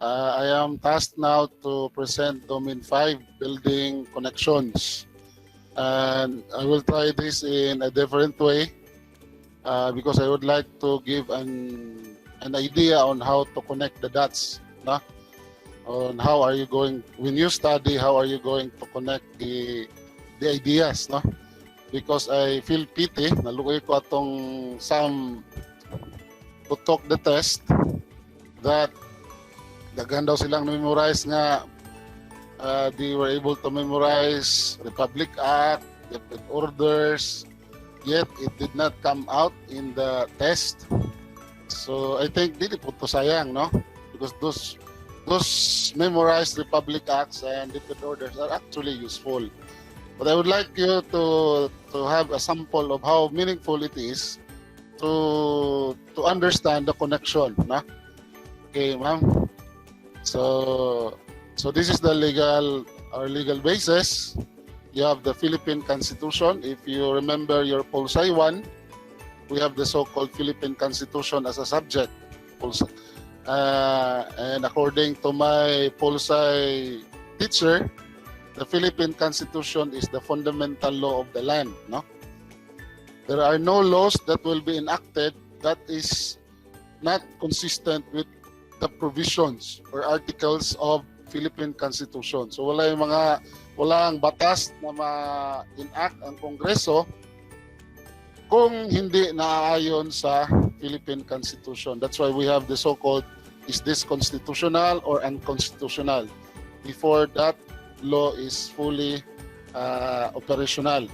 I am tasked now to present Domain 5 building connections. And I will try this in a different way because I would like to give an idea on how to connect the dots. No? On how are you going, when you study, how are you going to connect the ideas. No? Because I feel pity, nalukoy ko atong some who took the test that daghan daw silang memorize nga they were able to memorize Republic Act, Deputy Orders, yet it did not come out in the test. So I think dili po to sayang, no? Because those memorized Republic Acts and Deputy Orders are actually useful. But I would like you to have a sample of how meaningful it is to understand the connection, no? Okay, ma'am. So this is the our legal basis. You have the Philippine Constitution. If you remember your Pulsai 1, we have the so-called Philippine Constitution as a subject. And according to my Pulsai teacher, the Philippine Constitution is the fundamental law of the land. No? There are no laws that will be enacted that is not consistent with the provisions or articles of Philippine Constitution. So walang batas na ma-enact ang Kongreso kung hindi naaayon sa Philippine Constitution. That's why we have the so-called, is this constitutional or unconstitutional? Before that law is fully operational.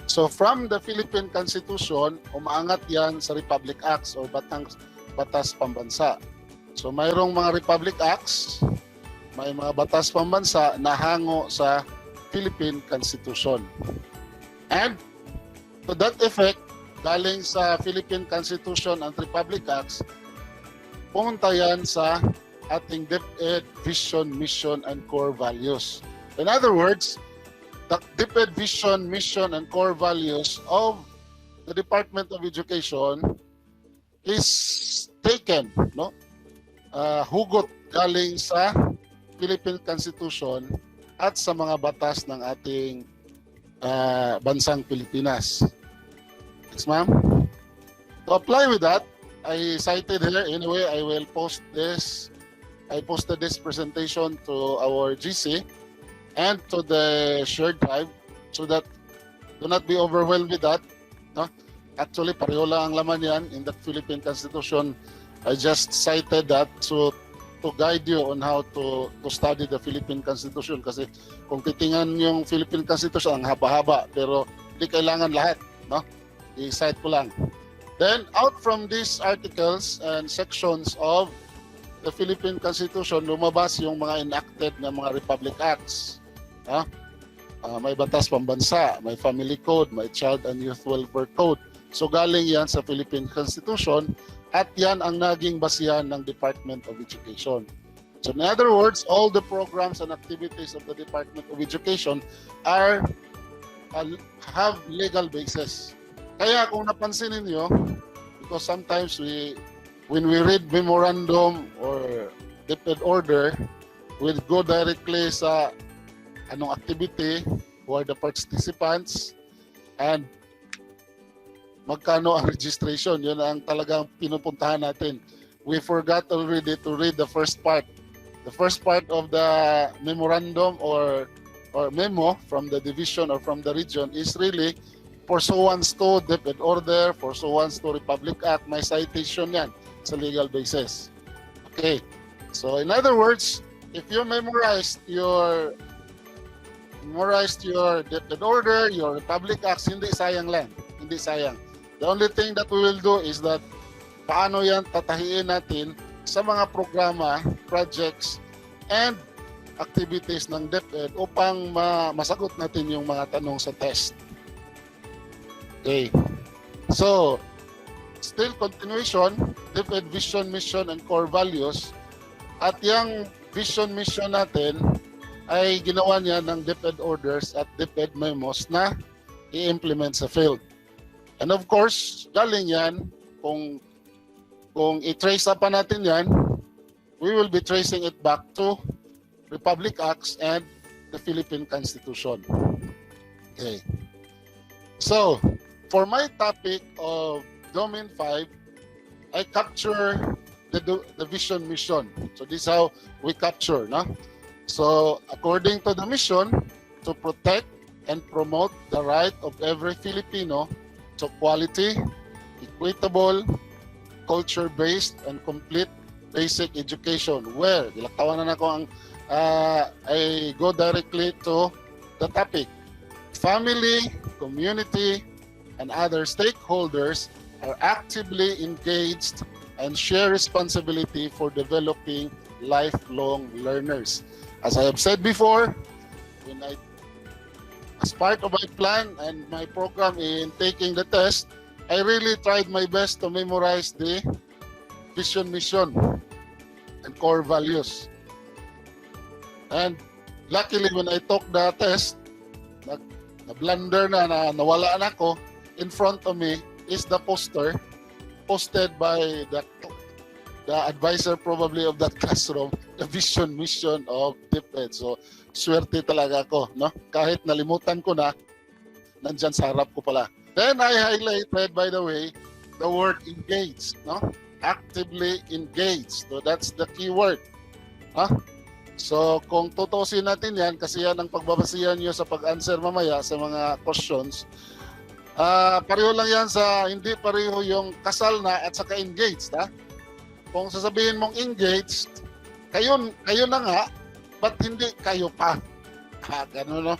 So from the Philippine Constitution, umaangat yan sa Republic Acts or batas pambansa. So mayroong mga Republic Acts, may mga batas pambansa na hango sa Philippine Constitution. And to that effect, galing sa Philippine Constitution and Republic Acts, pumunta yan sa ating DepEd vision, mission, and core values. In other words, the DepEd vision, mission, and core values of the Department of Education is taken, no? Hugot galing sa Philippine Constitution at sa mga batas ng ating bansang Pilipinas. Yes, ma'am? To apply with that, I cited here, anyway, I will post this. I posted this presentation to our GC and to the shared drive so that do not be overwhelmed with that. No? Actually, pareho lang ang laman yan in the Philippine Constitution. I just cited that to guide you on how to study the Philippine Constitution. Kasi kung titingnan yung Philippine Constitution, ang haba-haba, pero hindi kailangan lahat. No? I-cite ko lang. Then, out from these articles and sections of the Philippine Constitution, lumabas yung mga enacted na mga Republic Acts. May batas pambansa, may family code, may child and youth welfare code. So galing yan sa Philippine Constitution at yan ang naging basihan ng Department of Education. So in other words, all the programs and activities of the Department of Education have legal basis. Kaya kung napansin niyo, because sometimes when we read memorandum or DepEd order, we'll go directly sa anong activity, who are the participants, and magkano ang registration. Yun ang talagang pinupuntahan natin. We forgot already to read the first part. The first part of the memorandum or memo from the division or from the region is really pursuant to DepEd order, pursuant to Republic Act, may citation yan sa legal basis. Okay. So in other words, if you memorized your DepEd order, your Republic Acts, hindi sayang lang. Hindi sayang. The only thing that we will do is that paano yan tatahiin natin sa mga programa, projects, and activities ng DepEd upang masagot natin yung mga tanong sa test. Okay. So, still continuation, DepEd vision, mission, and core values. At yung vision, mission natin ay ginawa niya ng DepEd orders at DepEd memos na i-implement sa field. And of course, galing yan, kung i-trace up natin yan, we will be tracing it back to Republic Acts and the Philippine Constitution. Okay. So, for my topic of Domain 5, I capture the vision mission. So this is how we capture, no? So according to the mission, to protect and promote the right of every Filipino to quality, equitable, culture-based, and complete basic education. Where, dilaktawan na ako ang, I go directly to the topic. Family, community, and other stakeholders are actively engaged and share responsibility for developing lifelong learners. As I have said before, as part of my plan and my program in taking the test, I really tried my best to memorize the vision, mission, and core values. And luckily, when I took the test, na-blunder na, nawala na ako, in front of me is the poster posted by the advisor probably of that classroom, the vision, mission of DepEd. So, swerte talaga ako, no? Kahit nalimutan ko na, nandyan sa harap ko pala. Then I highlighted, by the way, the word engaged, no? Actively engaged. So that's the key word. Huh? So kung tutusin natin yan, kasi yan ang pagbabasihan nyo sa pag-answer mamaya sa mga questions, pareho lang yan sa, hindi pareho yung kasal na at saka engaged. Ha? Kung sasabihin mong engaged, kayo na nga, but hindi kayo pa. Ganun, no?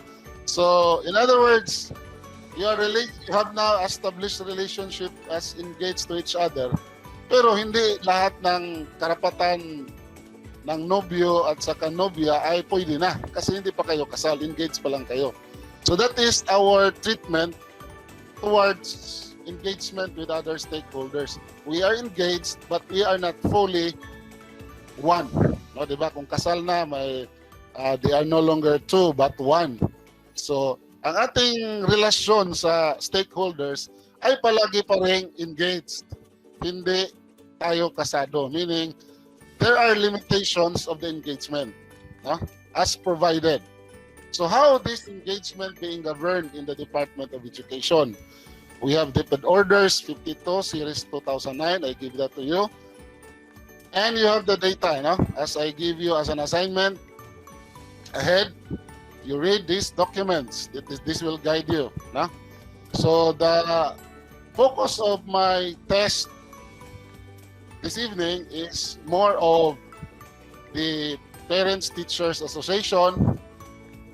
So, in other words, you have now established relationship as engaged to each other. Pero hindi lahat ng karapatan ng nobyo at saka nobya ay pwede na. Kasi hindi pa kayo kasal, engaged pa lang kayo. So that is our treatment towards engagement with other stakeholders. We are engaged, but we are not fully one. No, diba? Kung kasal na, they are no longer two, but one. So, ang ating relasyon sa stakeholders ay palagi pa rin engaged. Hindi tayo kasado. Meaning, there are limitations of the engagement, no? As provided. So how this engagement being governed in the Department of Education? We have DepEd Orders 52, Series 2009. I give that to you. And you have the data, no? As I give you as an assignment ahead, you read these documents. This will guide you, no? So the focus of my test this evening is more of the Parents Teachers Association,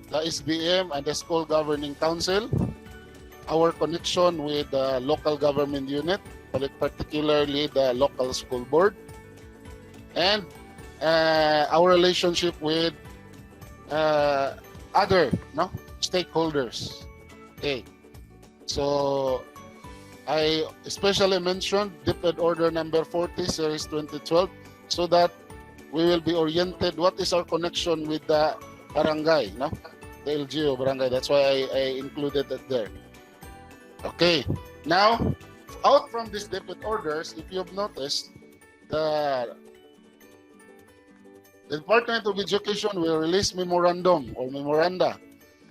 the SBM, and the School Governing Council, our connection with the local government unit, particularly the local school board, and our relationship with other stakeholders. Okay, so I especially mentioned DepEd Order number 40, Series 2012, so that we will be oriented what is our connection with the barangay, no? The LGU barangay. That's why I included that there. Okay, now out from these DepEd orders, if you've noticed, the Department of Education will release memorandum or memoranda.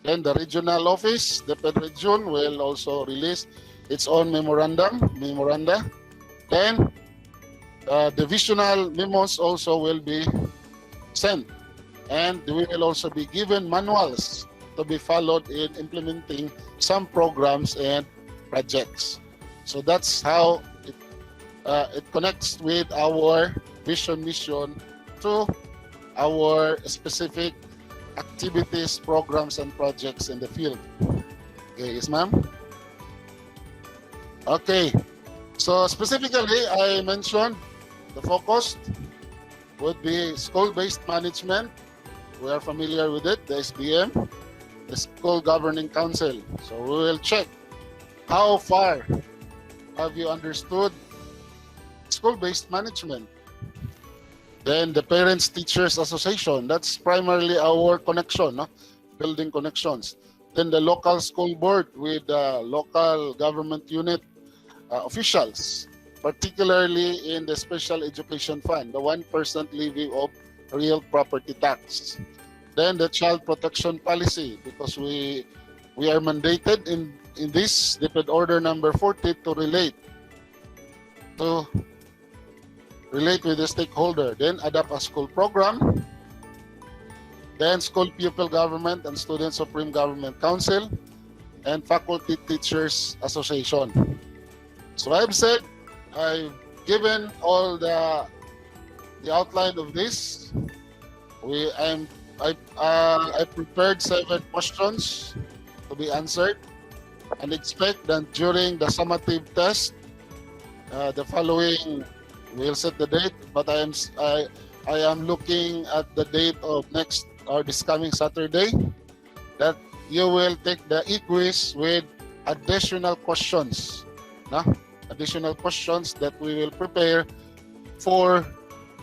Then the regional office, DepEd region, will also release its own memoranda. Then divisional memos also will be sent, and we will also be given manuals to be followed in implementing some programs and projects. So that's how it connects with our vision, mission to our specific activities, programs, and projects in the field. Okay, yes, ma'am? Okay, so specifically, I mentioned the focus would be school-based management. We are familiar with it, the SBM, the School Governing Council. So we will check how far have you understood school-based management. Then the Parents Teachers Association, that's primarily our connection, no? Building connections. Then the local school board with the local government unit officials, particularly in the Special Education Fund, the 1% levy of real property tax. Then the Child Protection Policy, because we are mandated in this DepEd Order number 40 to relate with the stakeholder. Then adopt a school program. Then School Pupil Government and Student Supreme Government Council and Faculty Teachers Association. So I've said, I've given all the outline of this. I prepared 7 questions to be answered, and expect that during the summative test, the following, we'll set the date, but I am looking at the date of next or this coming Saturday, that you will take the e-quiz with additional questions, no? Additional questions that we will prepare for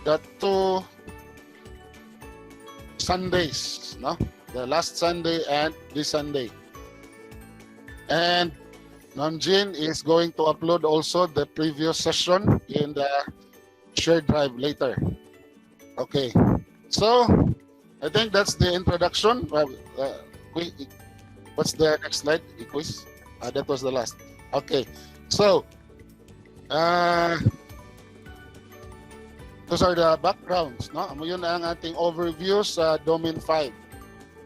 the 2 Sundays, no? The last Sunday and this Sunday. And Namjin is going to upload also the previous session in the shared drive later. Okay, so I think that's the introduction. What's the next slide? Quiz. That was the last. Okay, so those are the backgrounds, no? Yun ang ating overview sa Domain 5.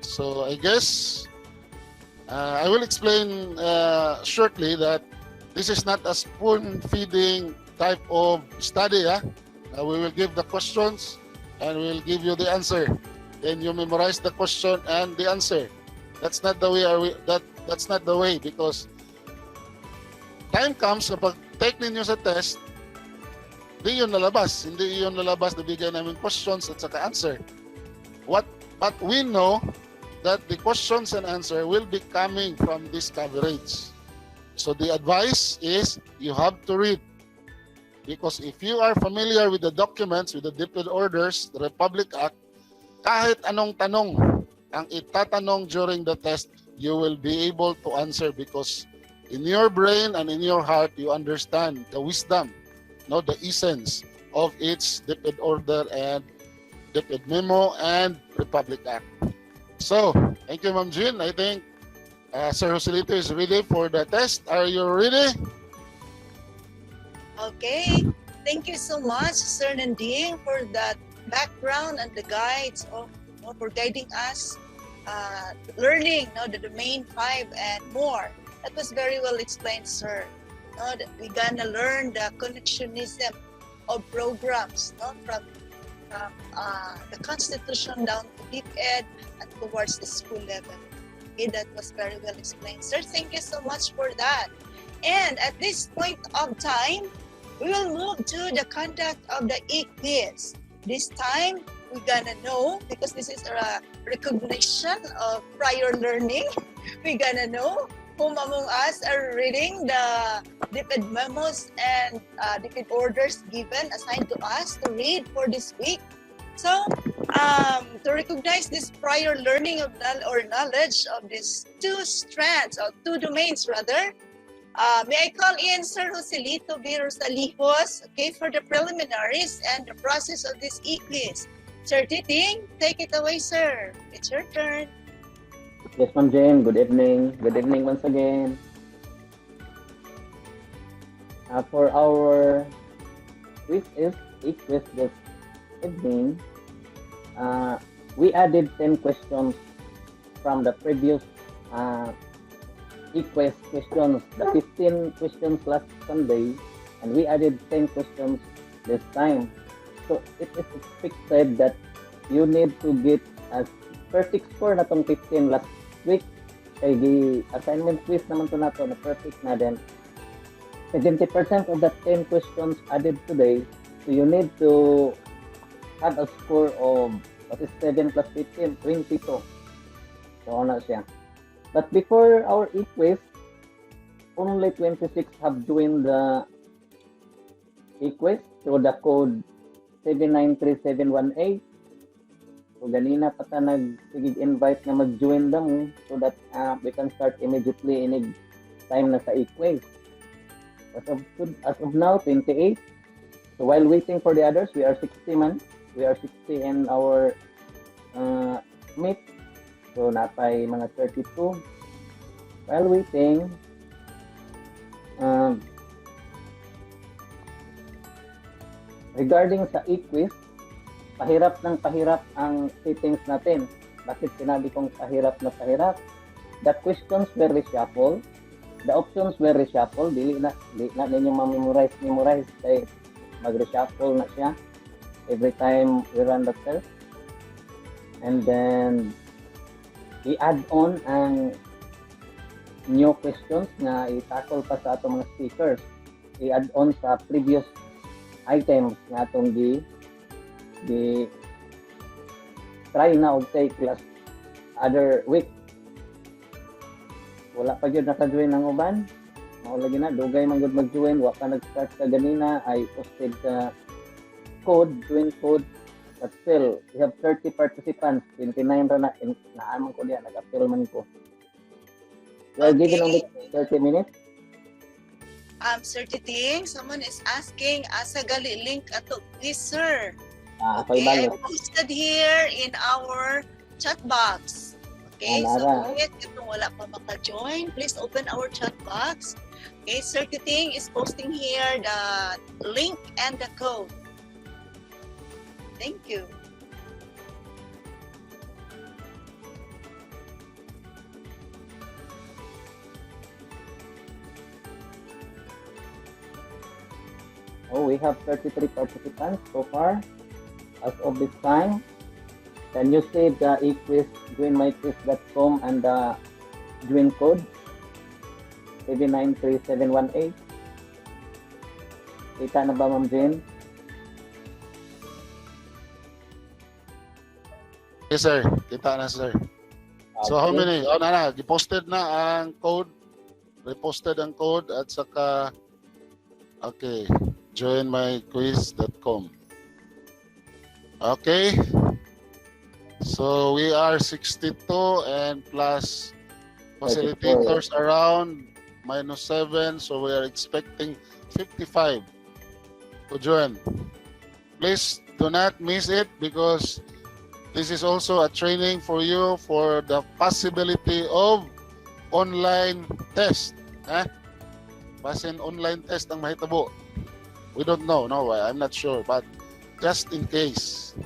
So I guess I will explain shortly that this is not a spoon-feeding type of study. We will give the questions and we will give you the answer. Then you memorize the question and the answer. That's not the way. That's not the way, because time comes kapag take ninyo sa test, di yun lalabas. Hindi yun lalabas na bigyan namin questions at saka answer. But we know that the questions and answer will be coming from this coverage. So the advice is you have to read, because if you are familiar with the documents, with the DepEd orders, the Republic Act, kahit anong tanong ang itatanong during the test, you will be able to answer, because in your brain and in your heart, you understand the wisdom, no, the essence of its DepEd order and DepEd memo and Republic Act. So, thank you, Ma'am Jean. I think Sir Joselito is ready for the test. Are you ready? Okay. Thank you so much, Sir Nanding, for that background and the guides for guiding us learning the Domain 5 and more. That was very well explained, sir. That we're gonna learn the connectionism of programs, from the Constitution down to DepEd and towards the school level. Okay, that was very well explained, sir. Thank you so much for that. And at this point of time, we will move to the conduct of the e-quiz. This time, we're gonna know, because this is a recognition of prior learning, we're gonna know whom among us are reading the DepEd memos and DepEd orders given, assigned to us to read for this week. So, to recognize this prior learning of knowledge of these 2 strands, or 2 domains rather, may I call in Sir Joselito B. Rosalihos, okay, for the preliminaries and the process of this e-quiz. Sir Titing, take it away, sir. It's your turn. Yes, Ma'am Jane. Good evening. Good evening once again. For our e-quiz this evening, we added 10 questions from the previous e-quiz questions, the 15 questions last Sunday, and we added 10 questions this time. So it is expected that you need to get a perfect score na tong 15 last week. Kay assignment quiz naman to nato na perfect na, then 70% of the 10 questions added today. So you need to have a score of what is 7 plus 15, 22. So na siya. But before our e-quiz, only 26 have joined the e-quiz through the code 793718. So ganina pa ta nag-invite na mag-join them so that we can start immediately in time na sa e-quiz. So As of now, 28. So while waiting for the others, we are 60 man. We are 60 in our meet. So napay mga 32. While waiting, regarding sa e-quiz, pahirap ng pahirap ang settings natin. Bakit sinabi kong pahirap na pahirap? The questions were reshuffled. The options were reshuffled. Dili na ninyo memorize kay mag-reshuffle na siya every time we run the test. And then i-add on ang new questions na i-tackle pa sa atong mga speakers. I-add on sa previous items na atong di try na og take last other week. Wala pa gyud naka-join ang uban. Mao lagi na dugay man gyud mag-join, wa pa nag-start ka ganina ay posted sa join code. But still, we have 30 participants, 29 ra na naaman ko diyan, nag-appeal man ko. We are given only 30 minutes. Sir Titing, someone is asking, asa gali link ato, please sir. Okay, I posted here in our chat box. Okay, so if wala pa maka-join, please open our chat box. Okay, Sir Titing is posting here the link and the code. Thank you. Oh, we have 33 participants so far as of this time. Can you say the e-quiz, joinmyquiz.com and the join code 793-718? Kita na ba, Ma'am Jane? Yes, sir. Kita na, sir. So how many? Oh, na. Posted na ang code. Reposted ang code at saka okay, joinmyquiz.com. Okay. So we are 62 and plus facilitators around -7, so we are expecting 55 to join. Please do not miss it because this is also a training for you for the possibility of online test. Basin online test ang mahitabo. We don't know, no, I'm not sure, but just in case.